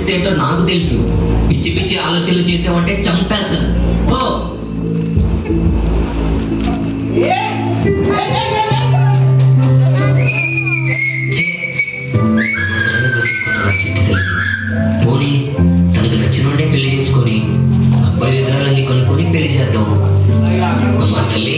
పరిస్థితి ఏంటో నాకు తెలుసు. పిచ్చి పిచ్చి ఆలోచనలు చేసావంటే చంపేస్తాను. ఓ పోనీ తనకు నచ్చినోడే పెళ్లి చేసుకొని అబ్బాయి విధానాలన్నీ కొనుక్కొని పెళ్లి చేద్దాం. అమ్మా తల్లి